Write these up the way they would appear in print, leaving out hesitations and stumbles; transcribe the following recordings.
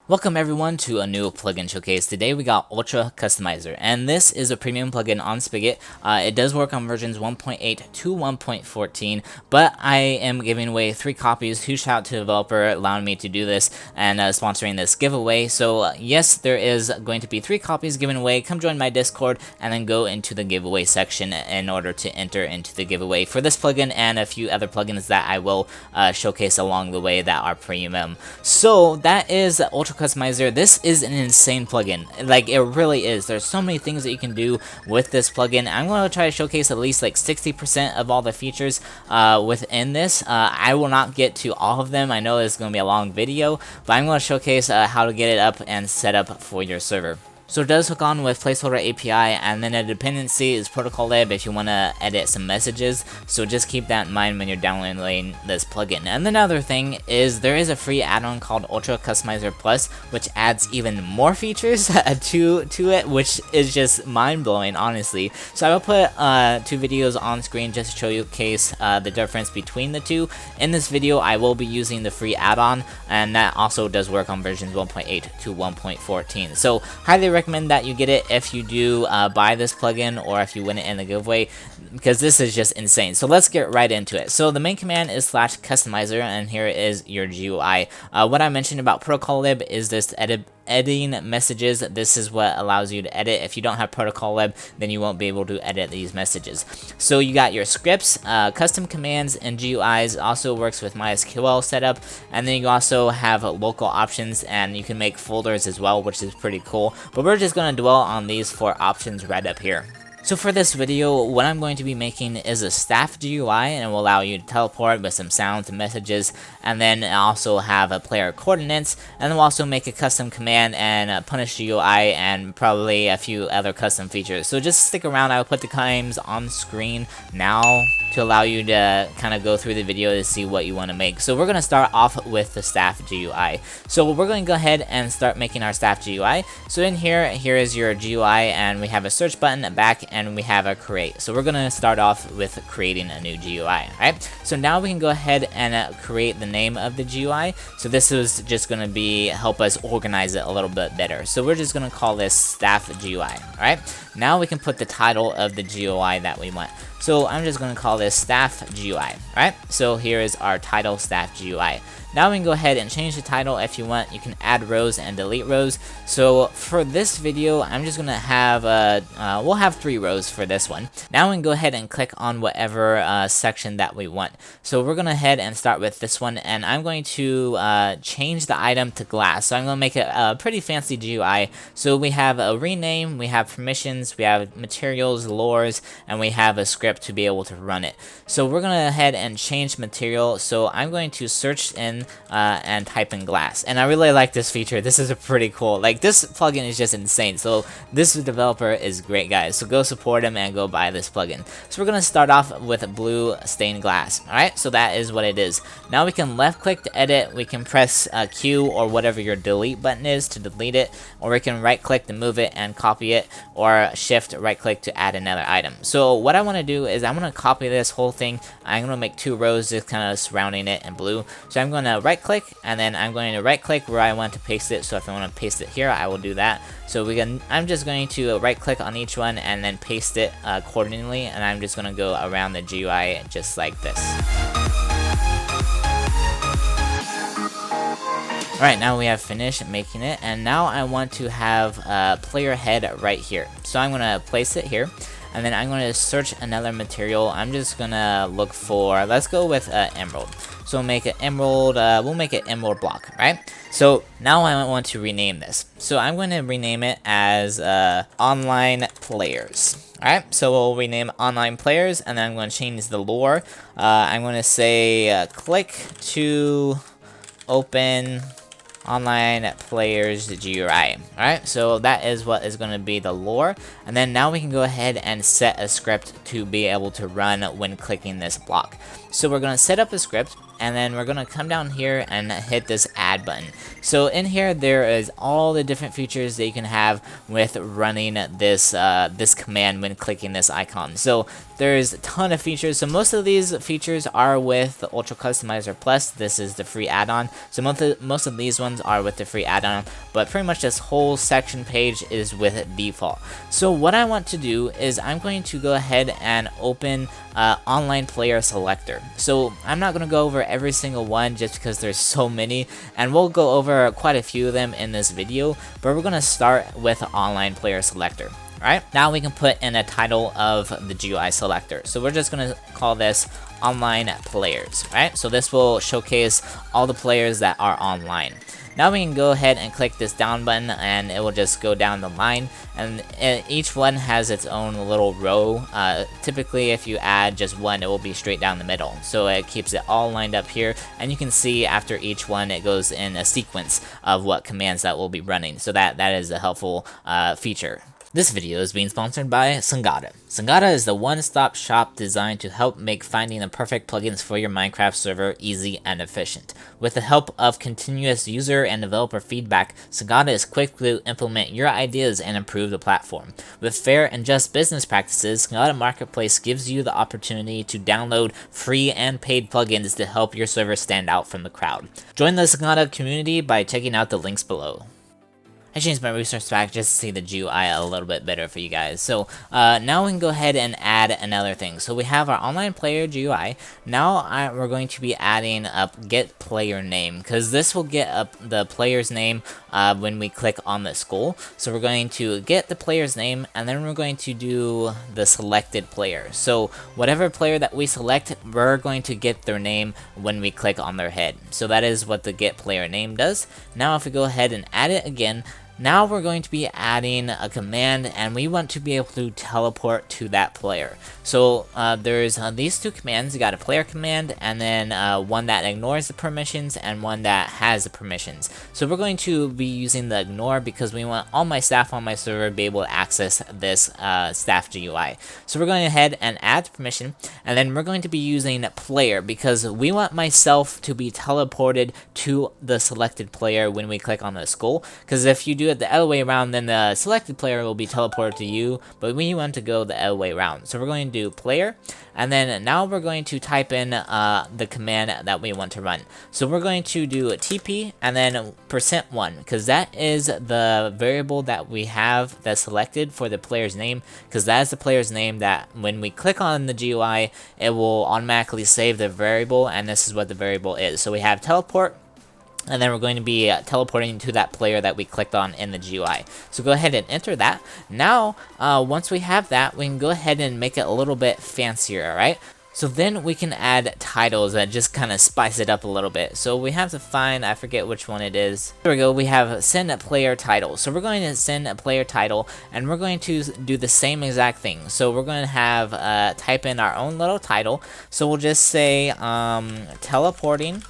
Welcome everyone to a new plugin showcase. Today we got Ultra Customizer, and this is a premium plugin on Spigot. It does work on versions 1.8 to 1.14, but I am giving away 3 copies. Huge shout out to the developer allowing me to do this and sponsoring this giveaway. So yes, there is going to be 3 copies given away. Come join my Discord and then go into the giveaway section in order to enter into the giveaway for this plugin and a few other plugins that I will showcase along the way that are premium. So that is Ultra Customizer. This is an insane plugin. Like, it really is. There's so many things that you can do with this plugin. I'm going to try to showcase at least like 60% of all the features within this. I will not get to all of them. I know it's going to be a long video, but I'm going to showcase how to get it up and set up for your server. So it does hook on with placeholder API, and then a dependency is protocol lib if you want to edit some messages. So just keep that in mind when you're downloading this plugin. And another thing is there is a free add-on called Ultra Customizer Plus, which adds even more features to it, which is just mind-blowing, honestly. So I will put 2 videos on screen just to showcase the difference between the two. In this video, I will be using the free add-on, and that also does work on versions 1.8 to 1.14. So highly recommend that you get it if you do buy this plugin or if you win it in the giveaway, because this is just insane. So let's get right into it. So the main command is /customizer, and here is your GUI. What I mentioned about protocol lib is this editing messages. This is what allows you to edit. If you don't have protocol lib, then you won't be able to edit these messages. So you got your scripts, custom commands, and GUIs. Also works with MySQL setup, and then you also have local options, and you can make folders as well, which is pretty cool. But we're just going to dwell on these 4 options right up here. So for this video, what I'm going to be making is a staff GUI, and it will allow you to teleport with some sounds and messages, and then also have a player coordinates, and then we'll also make a custom command and a punish GUI, and probably a few other custom features. So just stick around. I will put the times on screen now to allow you to kind of go through the video to see what you want to make. So we're going to start off with the staff GUI. So we're going to go ahead and start making our staff GUI. So in here is your GUI, and we have a search button, a back, and we have a create. So we're going to start off with creating a new GUI, right? So now we can go ahead and create the name of the GUI. So this is just going to be help us organize it a little bit better. So we're just going to call this staff GUI, all right? Now we can put the title of the GUI that we want. So I'm just going to call this staff GUI, right? So here is our title, staff GUI. Now we can go ahead and change the title if you want. You can add rows and delete rows. So for this video, I'm just going to have, we'll have 3 rows for this one. Now we can go ahead and click on whatever section that we want. So we're going to head and start with this one, and I'm going to change the item to glass. So I'm going to make it a pretty fancy GUI. So we have a rename, we have permissions, we have materials, lores, and we have a script to be able to run it. So we're going to head and change material. So I'm going to search in and type in glass, and I really like this feature. This is a pretty cool, like, this plugin is just insane. So this developer is great, guys, so go support him and go buy this plugin. So we're gonna start off with blue stained glass. All right, so that is what it is. Now we can left click to edit, we can press Q or whatever your delete button is to delete it, or we can right click to move it and copy it, or shift right click to add another item. So what I want to do is I'm going to copy this whole thing. I'm going to make 2 rows just kind of surrounding it in blue. So I'm going to right click, and then I'm going to right click where I want to paste it. So if I want to paste it here, I will do that. So I'm just going to right click on each one and then paste it accordingly, and I'm just going to go around the GUI just like this. Alright, now we have finished making it, and now I want to have a player head right here. So I'm going to place it here, and then I'm going to search another material. I'm just going to look for, let's go with emerald. So we'll make it emerald, we'll make it emerald block, right? So now I want to rename this. So I'm going to rename it as online players. Alright, so we'll rename online players, and then I'm going to change the lore. I'm going to say click to open online players GUI. Alright, so that is what is going to be the lore, and then now we can go ahead and set a script to be able to run when clicking this block. So we're going to set up a script, and then we're gonna come down here and hit this add button. So in here there is all the different features that you can have with running this this command when clicking this icon. So there's a ton of features. So most of these features are with the Ultra Customizer Plus. This is the free add-on. So most of these ones are with the free add-on, but pretty much this whole section page is with default. So what I want to do is I'm going to go ahead and open online player selector. So I'm not going to go over every single one just because there's so many, and we'll go over quite a few of them in this video, but we're going to start with online player selector. Alright, now we can put in a title of the GUI selector. So we're just going to call this online players, right? So this will showcase all the players that are online. Now we can go ahead and click this down button and it will just go down the line, and each one has its own little row. Typically if you add just one, it will be straight down the middle. So it keeps it all lined up here, and you can see after each one it goes in a sequence of what commands that will be running. So that is a helpful feature. This video is being sponsored by Songoda. Songoda is the one-stop shop designed to help make finding the perfect plugins for your Minecraft server easy and efficient. With the help of continuous user and developer feedback, Songoda is quick to implement your ideas and improve the platform. With fair and just business practices, Songoda Marketplace gives you the opportunity to download free and paid plugins to help your server stand out from the crowd. Join the Songoda community by checking out the links below. I changed my resource pack just to see the GUI a little bit better for you guys. So now we can go ahead and add another thing. So we have our online player GUI. Now we're going to be adding up get player name, because this will get up the player's name when we click on the skull. So we're going to get the player's name, and then we're going to do the selected player. So whatever player that we select, we're going to get their name when we click on their head. So that is what the get player name does. Now if we go ahead and add it again, now we're going to be adding a command, and we want to be able to teleport to that player. So there's these two commands. You got a player command, and then one that ignores the permissions and one that has the permissions. So we're going to be using the ignore because we want all my staff on my server to be able to access this staff GUI. So we're going ahead and add the permission, and then we're going to be using player because we want myself to be teleported to the selected player when we click on the skull. Because if you do it the other way around, then the selected player will be teleported to you, but we want to go the other way around. So we're going to do player, and then now we're going to type in the command that we want to run. So we're going to do TP and then %1, because that is the variable that we have that's selected for the player's name, because that is the player's name that when we click on the GUI, it will automatically save the variable, and this is what the variable is. So we have teleport, and then we're going to be teleporting to that player that we clicked on in the GUI. So go ahead and enter that. Now, once we have that, we can go ahead and make it a little bit fancier, alright? So then we can add titles that just kind of spice it up a little bit. So we have to find, I forget which one it is. There we go, we have send a player title. So we're going to send a player title, and we're going to do the same exact thing. So we're going to have type in our own little title. So we'll just say teleporting.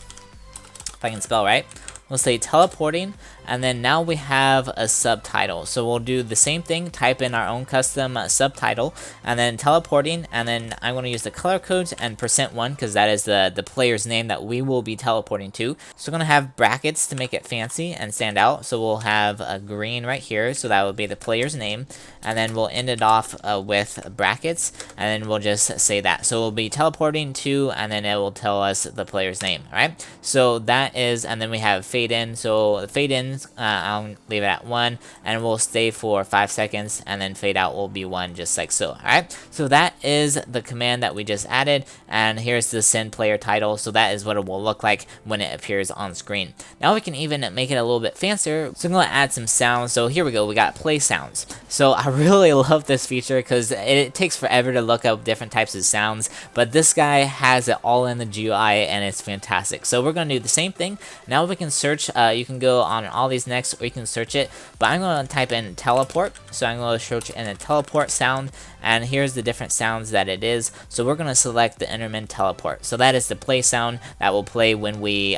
If I can spell right, we'll say teleporting, and then now we have a subtitle. So we'll do the same thing, type in our own custom subtitle, and then teleporting, and then I'm going to use the color codes and %1 because that is the player's name that we will be teleporting to. So we're going to have brackets to make it fancy and stand out. So we'll have a green right here, so that would be the player's name, and then we'll end it off with brackets, and then we'll just say that. So we'll be teleporting to, and then it will tell us the player's name. Alright, so that is, and then we have fade in. So the fade in, I'll leave it at 1, and we'll stay for 5 seconds, and then fade out will be 1, just like so. Alright, so that is the command that we just added, and here's the send player title. So that is what it will look like when it appears on screen. Now we can even make it a little bit fancier. So I'm going to add some sounds. So here we go, we got play sounds. So I really love this feature because it takes forever to look up different types of sounds, but this guy has it all in the GUI, and it's fantastic. So we're going to do the same thing. Now we can search. You can go on all these next, or you can search it, but I'm going to type in teleport. So I'm going to search in a teleport sound, and here's the different sounds that it is. So we're going to select the Enderman teleport. So that is the play sound that will play when we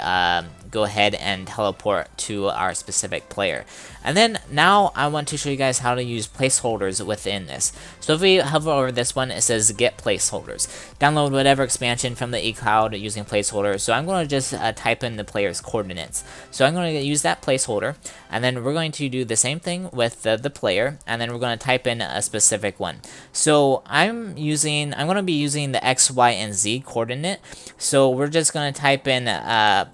go ahead and teleport to our specific player. And then now I want to show you guys how to use placeholders within this. So if we hover over this one, it says get placeholders. Download whatever expansion from the eCloud using placeholder. So I'm going to just type in the player's coordinates. So I'm going to use that placeholder, and then we're going to do the same thing with the player, and then we're going to type in a specific one. So I'm going to be using the X, Y, and Z coordinate. So we're just going to type in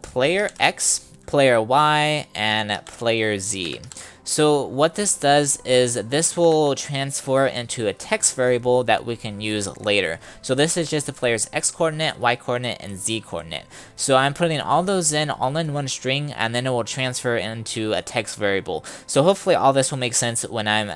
player X, player Y, and player Z. So what this does is this will transfer into a text variable that we can use later. So this is just the player's X coordinate, Y coordinate, and Z coordinate. So I'm putting all those in all in one string, and then it will transfer into a text variable. So hopefully all this will make sense when I'm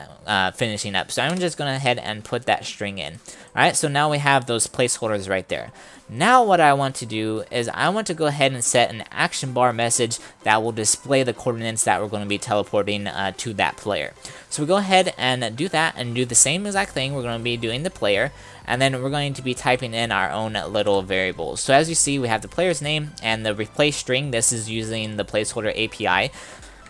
finishing up. So I'm just going to head and put that string in. Alright, so now we have those placeholders right there. Now what I want to do is I want to go ahead and set an action bar message that will display the coordinates that we're going to be teleporting to that player. So we go ahead and do that and do the same exact thing. We're going to be doing the player, and then we're going to be typing in our own little variables. So as you see, we have the player's name and the replace string. This is using the placeholder API.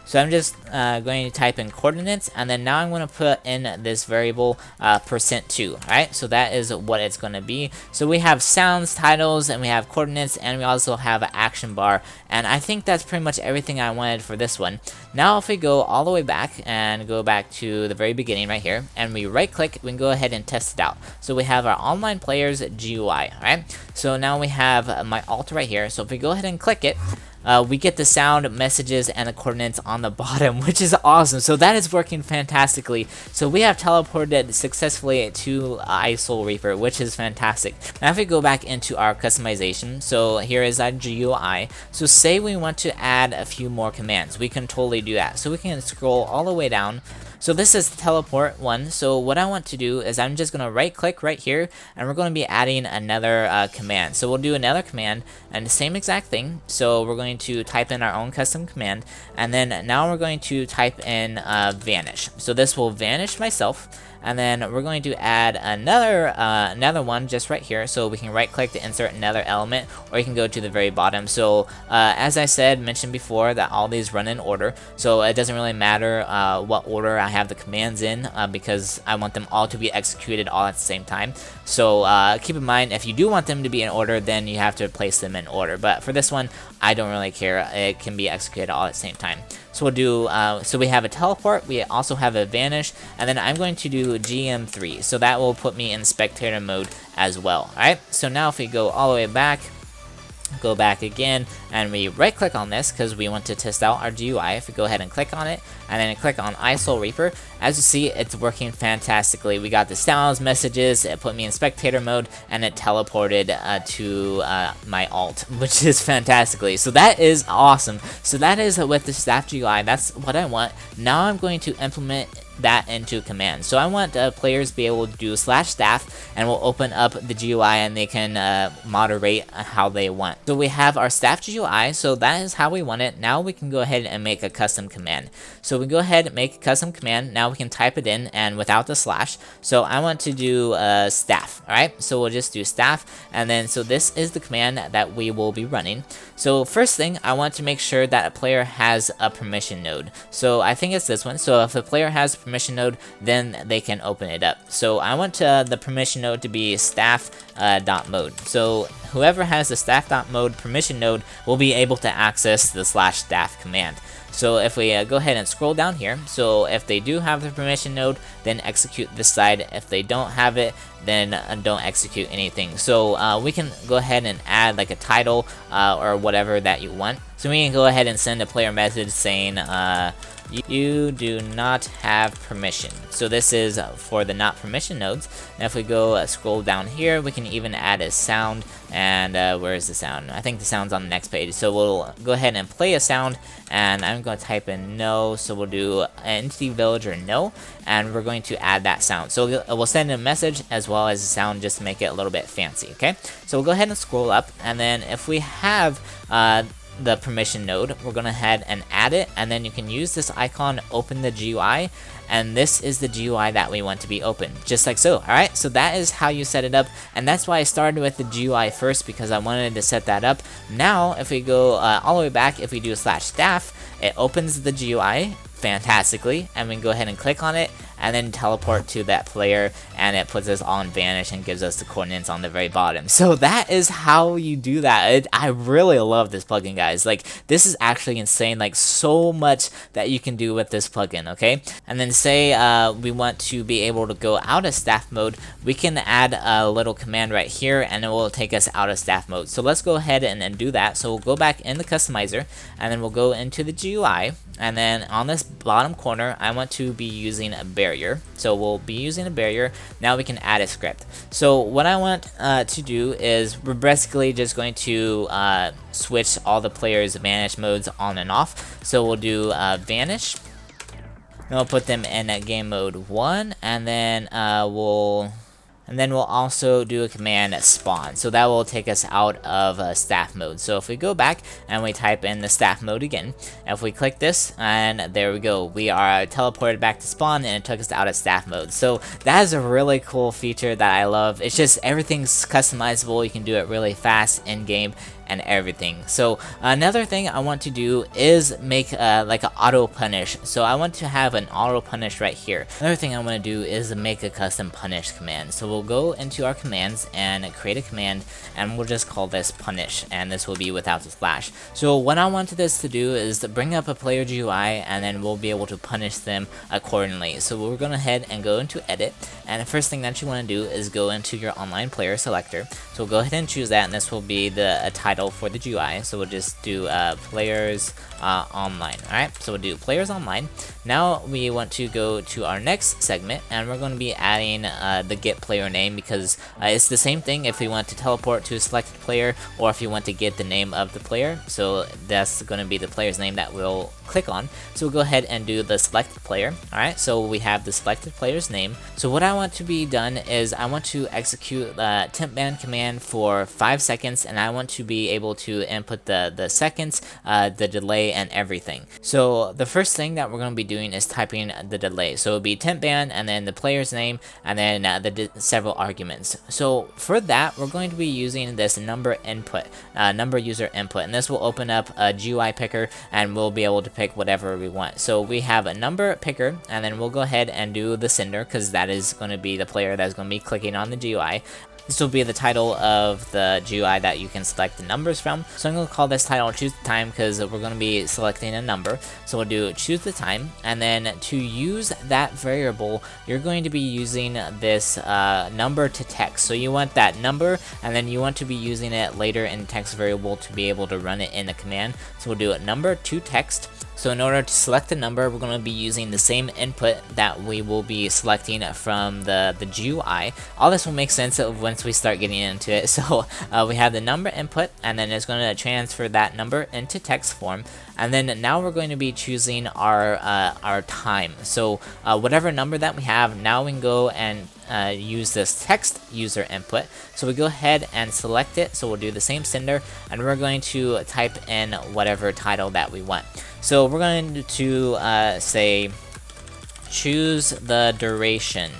So I'm just going to type in coordinates, and then now I'm going to put in this variable %2, right? So that is what it's going to be. So we have sounds, titles, and we have coordinates, and we also have an action bar, and I think that's pretty much everything I wanted for this one. Now if we go all the way back and go back to the very beginning right here, and we right click, we can go ahead and test it out. So we have our online players GUI, right? So now we have my alt right here. So if we go ahead and click it, we get the sound, messages, and the coordinates on the bottom, which is awesome. So that is working fantastically. So we have teleported successfully to ISO Reaper, which is fantastic. Now if we go back into our customization, so here is our GUI. So say we want to add a few more commands, we can totally do that. So we can scroll all the way down. So this is the teleport one. So what I want to do is I'm just going to right click right here, and we're going to be adding another command. So we'll do another command and the same exact thing. So we're going to type in our own custom command, and then now we're going to type in vanish. So this will vanish myself, and then we're going to add another one just right here. So we can right click to insert another element, or you can go to the very bottom. So as I mentioned before, that all these run in order, so it doesn't really matter what order I have the commands in, because I want them all to be executed all at the same time. So keep in mind, if you do want them to be in order, then you have to place them in order, but for this one I don't really care. It can be executed all at the same time. So we'll do, so we have a teleport, we also have a vanish, and then I'm going to do GM3. So that will put me in spectator mode as well. Alright, so now if we go all the way back, go back again, and we right click on this because we want to test out our GUI. If we go ahead and click on it, and then click on ISO Reaper, as you see, it's working fantastically. We got the sounds, messages, it put me in spectator mode, and it teleported to my alt, which is fantastically. So that is awesome. So that is with the staff GUI. That's what I want. Now I'm going to implement that into command. So I want players to be able to do /staff, and we'll open up the GUI, and they can moderate how they want. So we have our staff GUI, so that is how we want it. Now we can go ahead and make a custom command. So we go ahead and make a custom command. Now we can type it in, and without the slash. So I want to do staff. Alright, so we'll just do staff, and then so this is the command that we will be running. So first thing, I want to make sure that a player has a permission node. So I think it's this one. So if the player has a permission node, then they can open it up. So I want the permission node to be staff.mode. So whoever has the staff.mode permission node will be able to access the /staff command. So if we go ahead and scroll down here, so if they do have the permission node, then execute this side. If they don't have it, then don't execute anything. So we can go ahead and add like a title or whatever that you want. So we can go ahead and send a player message saying you do not have permission. So this is for the not permission nodes. And if we go scroll down here, we can even add a sound. And where is the sound? I think the sound's on the next page. So we'll go ahead and play a sound, and I'm going to type in no. So we'll do entity villager no, and we're going to add that sound. So we'll send a message as well as a sound just to make it a little bit fancy. Okay, so we'll go ahead and scroll up, and then if we have the permission node, we're gonna head and add it, and then you can use this icon, open the GUI, and this is the GUI that we want to be open, just like so. Alright, so that is how you set it up, and that's why I started with the GUI first, because I wanted to set that up. Now, if we go all the way back, if we do /staff, it opens the GUI fantastically, and we can go ahead and click on it, and then teleport to that player, and it puts us all in vanish and gives us the coordinates on the very bottom. So that is how you do that. I really love this plugin, guys. Like, this is actually insane. Like, so much that you can do with this plugin, okay? And then say we want to be able to go out of staff mode, we can add a little command right here, and it will take us out of staff mode. So let's go ahead and do that. So we'll go back in the customizer, and then we'll go into the GUI, and then on this bottom corner, I want to be using a barrier. So we'll be using a barrier. Now we can add a script. So what I want to do is we're basically just going to switch all the players' vanish modes on and off. So we'll do vanish. And we'll put them in game mode 1, and then we'll also do a command spawn. So that will take us out of staff mode. So if we go back and we type in the staff mode again, if we click this, and there we go, we are teleported back to spawn, and it took us out of staff mode. So that is a really cool feature that I love. It's just everything's customizable. You can do it really fast in game and everything. So another thing I want to do is make like an auto punish. So I want to have an auto punish right here. Another thing I want to do is make a custom punish command. So we'll go into our commands and create a command, and we'll just call this punish, and this will be without the slash. So what I want this to do is to bring up a player GUI, and then we'll be able to punish them accordingly. So we're gonna head and go into edit, and the first thing that you want to do is go into your online player selector. So we'll go ahead and choose that, and this will be the title for the GUI. So we'll just do players online. Alright, so we'll do players online. Now we want to go to our next segment, and we're going to be adding the get player name, because it's the same thing if we want to teleport to a selected player, or if you want to get the name of the player. So that's going to be the player's name that we'll click on. So we'll go ahead and do the selected player. Alright, so we have the selected player's name. So what I want to be done is I want to execute the temp ban command for 5 seconds, and I want to be able to input the seconds, the delay, and everything. So the first thing that we're going to be doing is typing the delay. So it'll be temp ban, and then the player's name, and then several arguments. So for that, we're going to be using this number input, number user input, and this will open up a GUI picker, and we'll be able to pick whatever we want. So we have a number picker, and then we'll go ahead and do the sender, because that is going to be the player that's going to be clicking on the GUI. This will be the title of the GUI that you can select the numbers from. So I'm going to call this title choose the time, because we're going to be selecting a number. So we'll do choose the time, and then to use that variable, you're going to be using this number to text. So you want that number, and then you want to be using it later in text variable to be able to run it in the command. So we'll do a number to text. So in order to select the number, we're going to be using the same input that we will be selecting from the GUI. All this will make sense once we start getting into it. So we have the number input, and then it's going to transfer that number into text form. And then now we're going to be choosing our time. So whatever number that we have, now we can go and use this text user input. So we go ahead and select it. So we'll do the same sender, and we're going to type in whatever title that we want. So we're going to say choose the duration,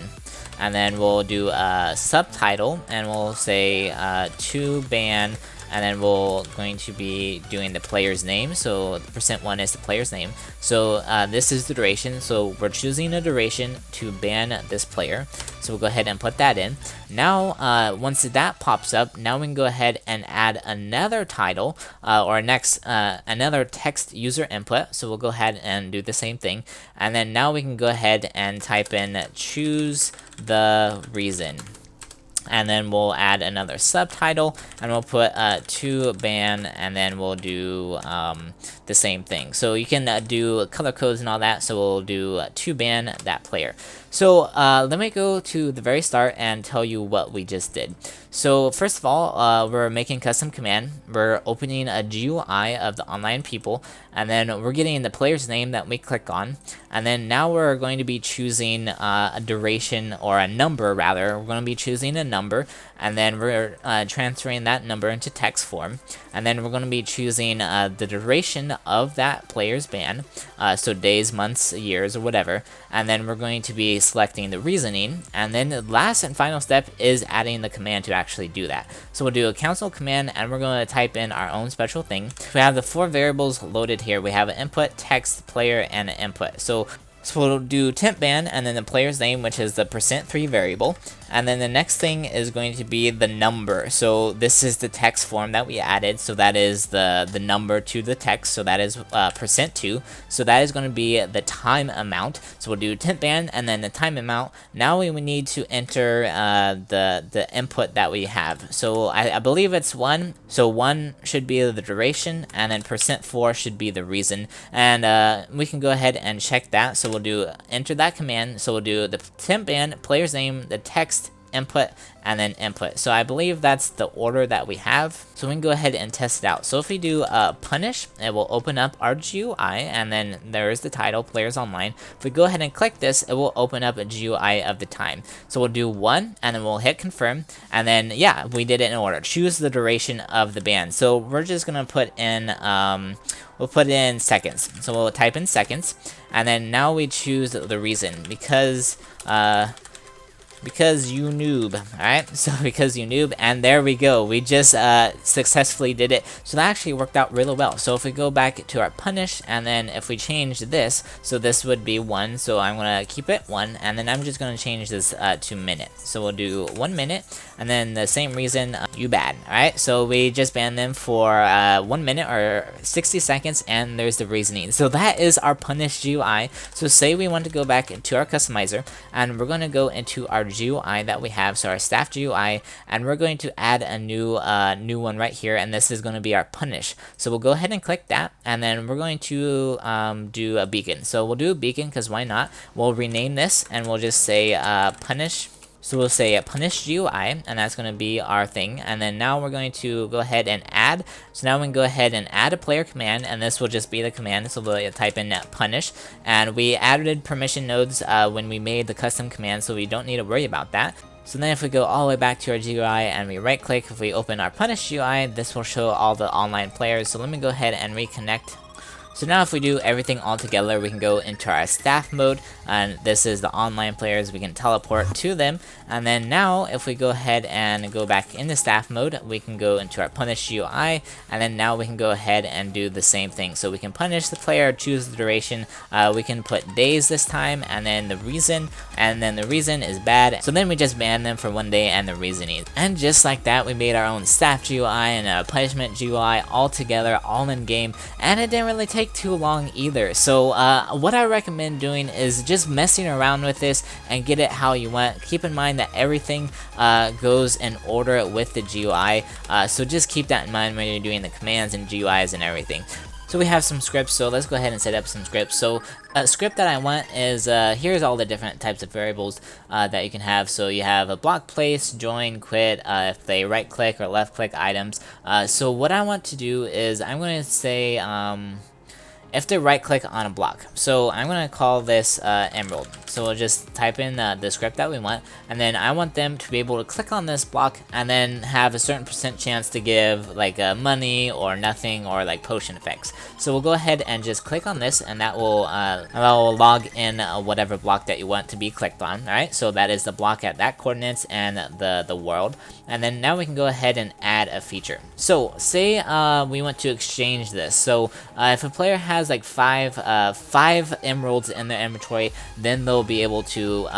and then we'll do a subtitle, and we'll say to ban, and then we're going to be doing the player's name. So the %1 is the player's name. So this is the duration. So we're choosing a duration to ban this player. So we'll go ahead and put that in. Now, once that pops up, now we can go ahead and add another title or another text user input. So we'll go ahead and do the same thing. And then now we can go ahead and type in choose the reason. And then we'll add another subtitle, and we'll put to ban, and then we'll do the same thing. So you can do color codes and all that. So we'll do to ban that player. So let me go to the very start and tell you what we just did. So first of all, we're making custom command. We're opening a GUI of the online people, and then we're getting the player's name that we click on. And then now we're going to be choosing a duration, or a number rather. We're going to be choosing a number, and then we're transferring that number into text form, and then we're going to be choosing the duration of that player's ban, so days, months, years, or whatever, and then we're going to be selecting the reasoning, and then the last and final step is adding the command to actually do that. So we'll do a cancel command, and we're going to type in our own special thing. We have the 4 variables loaded here. We have an input, text, player, and an input. So we'll do temp ban and then the player's name, which is the %3 variable, and then the next thing is going to be the number. So this is the text form that we added, so that is the number to the text, so that is %2, so that is going to be the time amount. So we'll do temp ban and then the time amount. Now we need to enter the input that we have. So I believe it's 1, so 1 should be the duration, and then %4 should be the reason, and we can go ahead and check that. So we'll do enter that command. So we'll do the temp ban, player's name, the text, input, and then input. So I believe that's the order that we have. So we can go ahead and test it out. So if we do punish, it will open up our GUI, and then there is the title, players online. If we go ahead and click this, it will open up a GUI of the time. So we'll do 1, and then we'll hit confirm, and then yeah, we did it in order. Choose the duration of the ban. So we're just gonna put in we'll put in seconds. So we'll type in seconds, and then now we choose the reason, because you noob. Alright, so because you noob, and there we go, we just successfully did it. So that actually worked out really well. So if we go back to our punish, and then if we change this, so this would be 1, so I'm gonna keep it 1, and then I'm just gonna change this to minute. So we'll do 1 minute, and then the same reason, you bad. Alright, so we just banned them for 1 minute or 60 seconds, and there's the reasoning. So that is our punish GUI. So say we want to go back into our customizer, and we're gonna go into our GUI that we have, so our staff GUI, and we're going to add a new one right here, and this is going to be our punish. So we'll go ahead and click that, and then we're going to do a beacon. So we'll do a beacon because why not? We'll rename this, and we'll just say punish. So we'll say punish GUI, and that's going to be our thing. And then now we're going to go ahead and add. So now we can go ahead and add a player command, and this will just be the command. So we'll type in punish, and we added permission nodes when we made the custom command, so we don't need to worry about that. So then if we go all the way back to our GUI and we right click, if we open our punish GUI, this will show all the online players. So let me go ahead and reconnect. So now if we do everything all together, we can go into our staff mode, and this is the online players. We can teleport to them, and then now if we go ahead and go back into staff mode, we can go into our punish UI, and then now we can go ahead and do the same thing. So we can punish the player, choose the duration, we can put days this time, and then the reason, is bad. So then we just ban them for 1 day and the reasoning. And just like that, we made our own staff GUI and a punishment GUI all together, all in game, and it didn't really take too long either. So what I recommend doing is just messing around with this and get it how you want. Keep in mind that everything goes in order with the GUI, so just keep that in mind when you're doing the commands and GUIs and everything. So we have some scripts, so let's go ahead and set up some scripts. So a script that I want is, here's all the different types of variables that you can have. So you have a block place, join, quit, if they right click or left click items. So what I want to do is I'm going to say if they right click on a block. So I'm going to call this emerald. So we'll just type in the script that we want, and then I want them to be able to click on this block and then have a certain % chance to give like money or nothing or like potion effects. So we'll go ahead and just click on this, and that will log in whatever block that you want to be clicked on. Alright, so that is the block at that coordinates and the world. And then now we can go ahead and add a feature. So say we want to exchange this. So if a player has like five emeralds in their inventory, then they'll be able to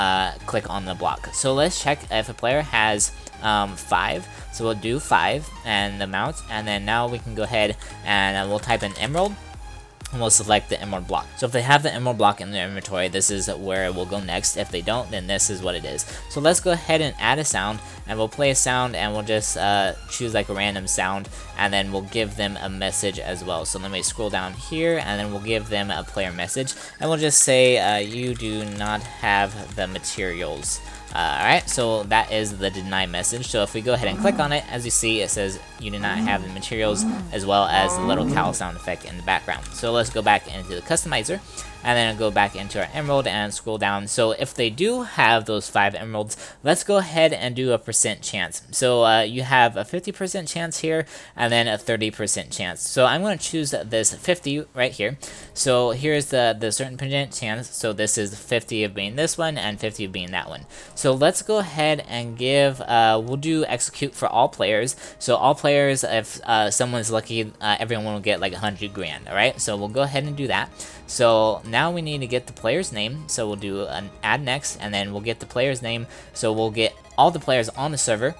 click on the block. So let's check if a player has 5. So we'll do 5 and the amount, and then now we can go ahead and we'll type in emerald, and we'll select the emerald block. So if they have the emerald block in their inventory, this is where it will go next. If they don't, then this is what it is. So let's go ahead and add a sound, and we'll play a sound, and we'll just choose like a random sound, and then we'll give them a message as well. So let me scroll down here, and then we'll give them a player message, and we'll just say you do not have the materials. Alright, so that is the deny message. So if we go ahead and click on it, as you see, it says you do not have the materials, as well as the little cow sound effect in the background. So let's go back into the customizer, and then go back into our emerald and scroll down. So if they do have those 5 emeralds, let's go ahead and do a percent chance. So you have a 50% chance here, and then a 30% chance. So I'm going to choose this 50 right here. So here's the certain percent chance. So this is 50 of being this one and 50 of being that one. So let's go ahead and give, we'll do execute for all players. So all players, if someone's lucky, everyone will get like 100 grand, alright? So we'll go ahead and do that. So now we need to get the player's name. So we'll do an add next, and then we'll get the player's name. So we'll get all the players on the server.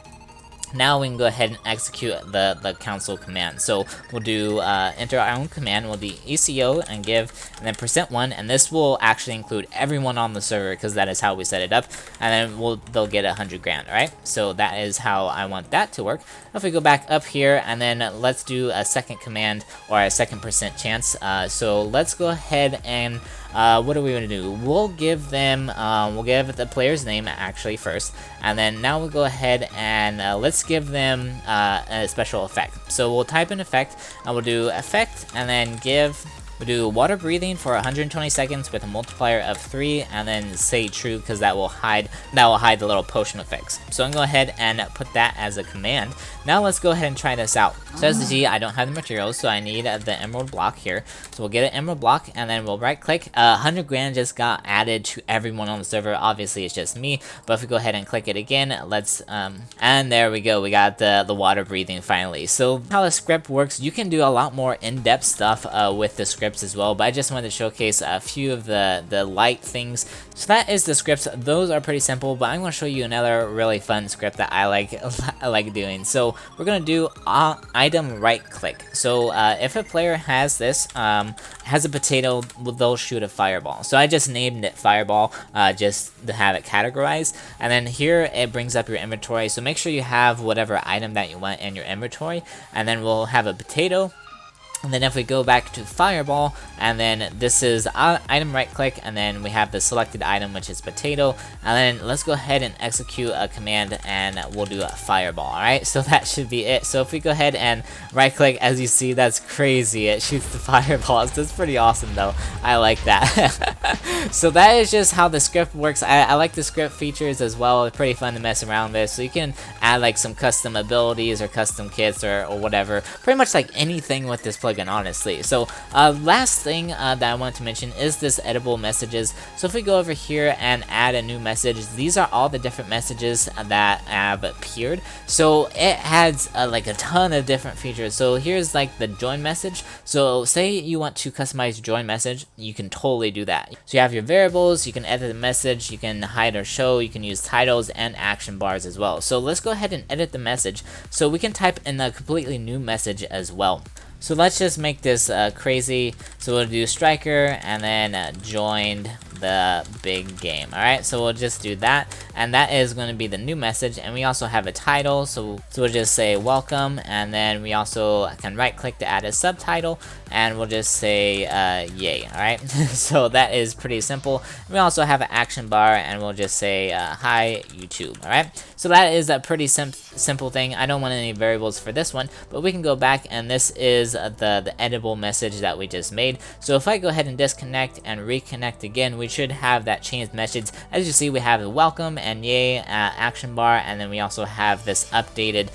Now we can go ahead and execute the console command. So we'll do enter our own command. We'll do ECO and give, and then %1, and this will actually include everyone on the server because that is how we set it up. And then they'll get 100 grand. All right. So that is how I want that to work. If we go back up here, and then let's do a second command or a second % chance. So let's go ahead and what are we going to do? We'll give them, we'll give the player's name actually first, and then now we'll go ahead and let's give them a special effect. So we'll type in effect, and we'll do effect, and then give. We'll do water breathing for 120 seconds with a multiplier of 3, and then say true because that will hide the little potion effects. So I'm going to go ahead and put that as a command. Now let's go ahead and try this out. So as you see, I don't have the materials, so I need the emerald block here. So we'll get an emerald block, and then we'll right click. 100 grand just got added to everyone on the server. Obviously it's just me, but if we go ahead and click it again, let's and there we go, we got the water breathing finally. So how the script works, you can do a lot more in-depth stuff with the script as well, but I just wanted to showcase a few of the light things. So that is the scripts. Those are pretty simple, but I'm going to show you another really fun script that I like doing. So we're going to do item right click. So if a player has this, has a potato, they'll shoot a fireball. So I just named it fireball just to have it categorized. And then here it brings up your inventory. So make sure you have whatever item that you want in your inventory. And then we'll have a potato. And then if we go back to fireball, and then this is item right click, and then we have the selected item, which is potato, and then let's go ahead and execute a command, and we'll do a fireball. Alright, so that should be it. So if we go ahead and right click, as you see, that's crazy, it shoots the fireballs. That's pretty awesome though, I like that. So that is just how the script works. I like the script features as well. It's pretty fun to mess around with, so you can add like some custom abilities or custom kits or whatever, pretty much like anything with this plugin, honestly. So last thing that I want to mention is this edible messages. So if we go over here and add a new message, these are all the different messages that have appeared. So it adds like a ton of different features. So here's like the join message. So say you want to customize join message, you can totally do that. So you have your variables, you can edit the message, you can hide or show, you can use titles and action bars as well. So let's go ahead and edit the message. So we can type in a completely new message as well. So let's just make this crazy. So we'll do striker, and then joined the big game. Alright, so we'll just do that, and that is going to be the new message. And we also have a title, so we'll just say welcome, and then we also can right click to add a subtitle, and we'll just say yay. Alright, so that is pretty simple. We also have an action bar, and we'll just say hi YouTube. Alright, so that is a pretty simple thing. I don't want any variables for this one, but we can go back, and this is the edible message that we just made. So if I go ahead and disconnect and reconnect again, we should have that changed message. As you see, we have the welcome and yay action bar, and then we also have this updated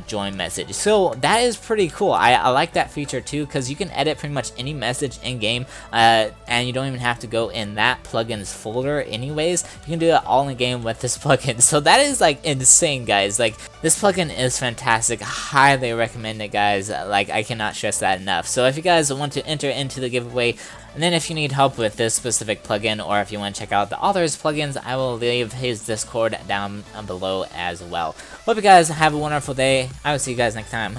join message. So that is pretty cool. I like that feature too, because you can edit pretty much any message in game, and you don't even have to go in that plugin's folder anyways. You can do it all in game with this plugin. So that is like insane, guys. Like, this plugin is fantastic. Highly recommend it, guys. Like, I cannot stress that enough. So if you guys want to enter into the giveaway, and then if you need help with this specific plugin, or if you want to check out the author's plugins, I will leave his Discord down below as well. Hope you guys have a wonderful day. I will see you guys next time.